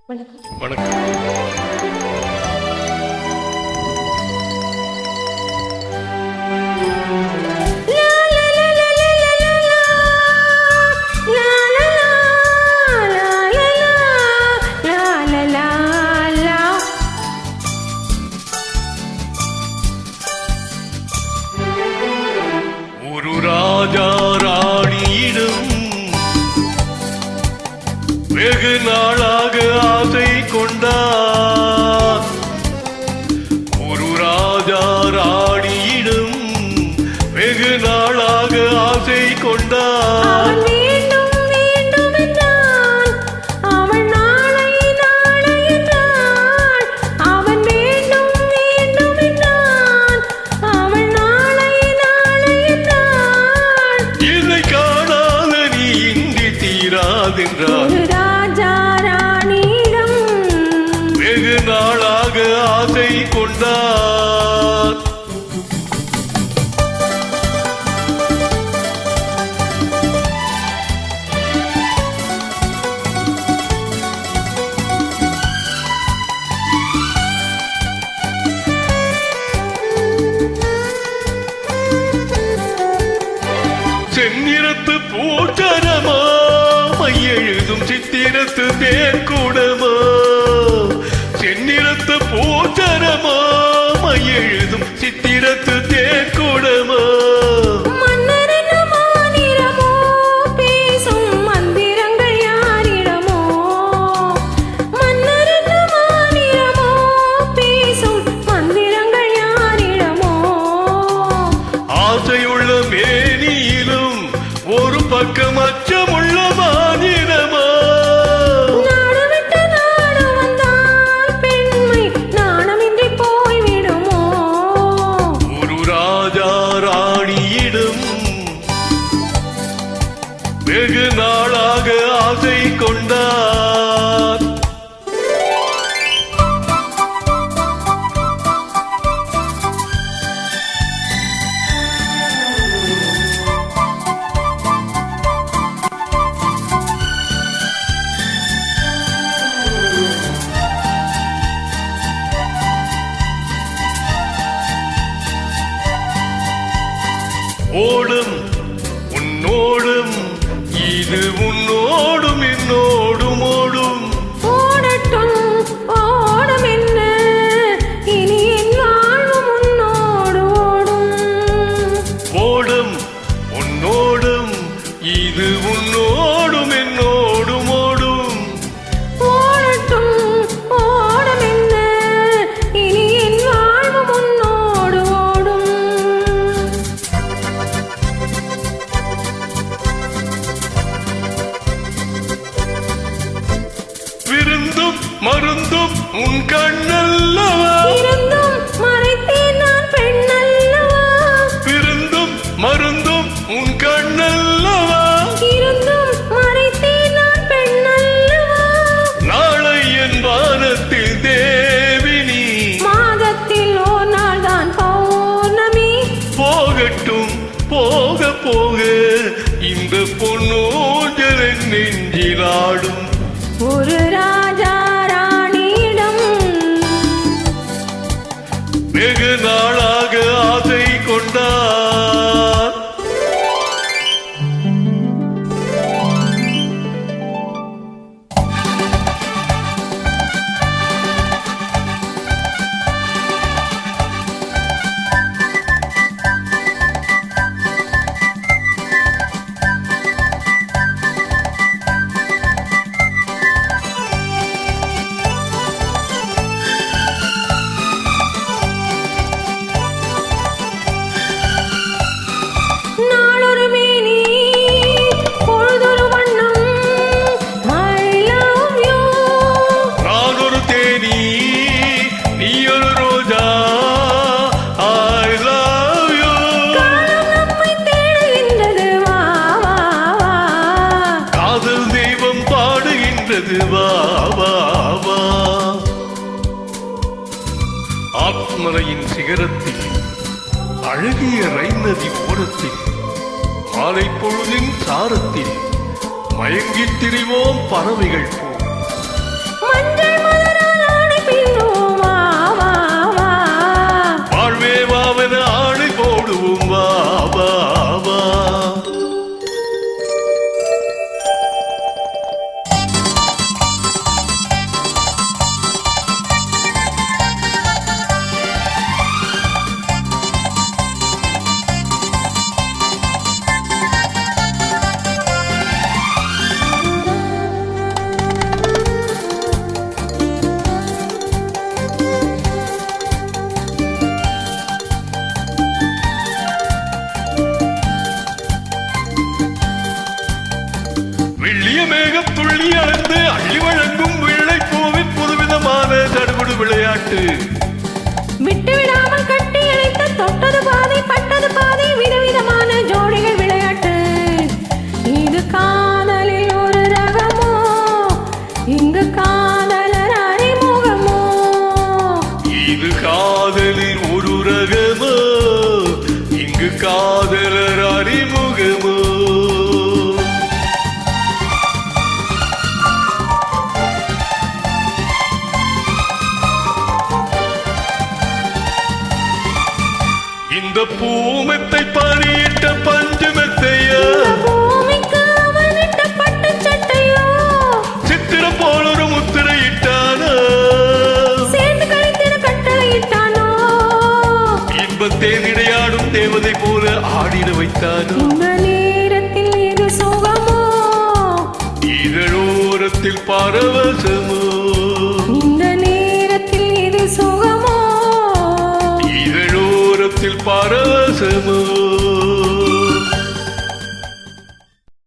வணக்கம். வணக்கம். ஒரு ராஜா ராணியிடம் வெகு நாளாக ஆசை கொண்டார். ஒரு ராஜா ராணியிடம் வெகு நாளாக ஆசை கொண்டார். ராஜா ராணியிடம் வெகு நாளாக ஆசை கொண்டார். செந்நிறத்து பூச்சரமா எழுதும் சித்திரத்து தேர்கூடமா. செந்நிறத்து பூச்சரமா எழுதும் சித்திரத்து தேர்கூடமா. ஆசையுள்ள மேனியிலும் ஒரு பக்கம் அச்சமுள்ள மாநிலமா. ஒரு ராஜா ராணியிடம் வெகு நாளாக ஆசை கொண்டார். ஓடும் உன்னோடும் இது உன்னோடும் என்னோடும் ஓடும். ஓடட்டும் ஓடும் என்ன இனி என் வாழ்வும் உன்னோடு ஓடும். ஓடும் உன்னோடும் இது உன்னோடும் என்னோடும் ஓடும். ஓடட்டும் ஓடும் என்ன இனி என் வாழ்வும் உன்னோடு ஓடும். விருந்தும் மருந்தும் உன் கண்ணல்லவா. இருந்தும் மறைத்தேன் நான் பெண்ணல்லவா. விருந்தும் மருந்தும் உன் கண்ணல்லவா. இருந்தும் மறைத்தேன் நான் பெண்ணல்லவா. நாளை என் வானத்தில் தேவினி. மாதத்தில் ஓர் நாள் தான் பௌர்ணமி. போகட்டும் போக போக இந்த பொன்னோஞ்சல் என் நெஞ்சிலாடும். ஒரு ராஜா ராணியிடம் வெகு நாளாக ஆசை கொண்டார். நாளொரு மேனி பொழுதொரு வண்ணம். I love you. நான் ஒரு தேனி நீ ஒரு ரோஜா. I love you. காலம் நம்மை தேடுகின்றது வா வா வா. காதல் தெய்வம் பாடுகின்றது வா வா வா. ஆத்மரையின் சிகரத்தில் அழகிய ரைன் நதி ஓரத்தில் மாலை பொழுதின் சாரத்தில் மயங்கித் திரிவோம் பறவைகள் போ. மஞ்சள் இங்கு காதலர் அறிமுகமோ இது காதலில் ஒரு ரகமோ இங்கு காதலர் அறிமுகமோ இந்த பூமெத்தை பணியிட்ட பஞ்சுமெத்தையா பூமிக்கு அவனிட்ட பட்டு சட்டையோ சித்திரம் போல ஒரு முத்திரையிட்டானா சேர்ந்து கழித்திட கட்டளையிட்டானோ இன்பத்தே நிடையாடும் தேவதை போல ஆடிட வைத்தானோ இந்த நேரத்தில் இது சுகமோ இதழோரத்தில் பரவச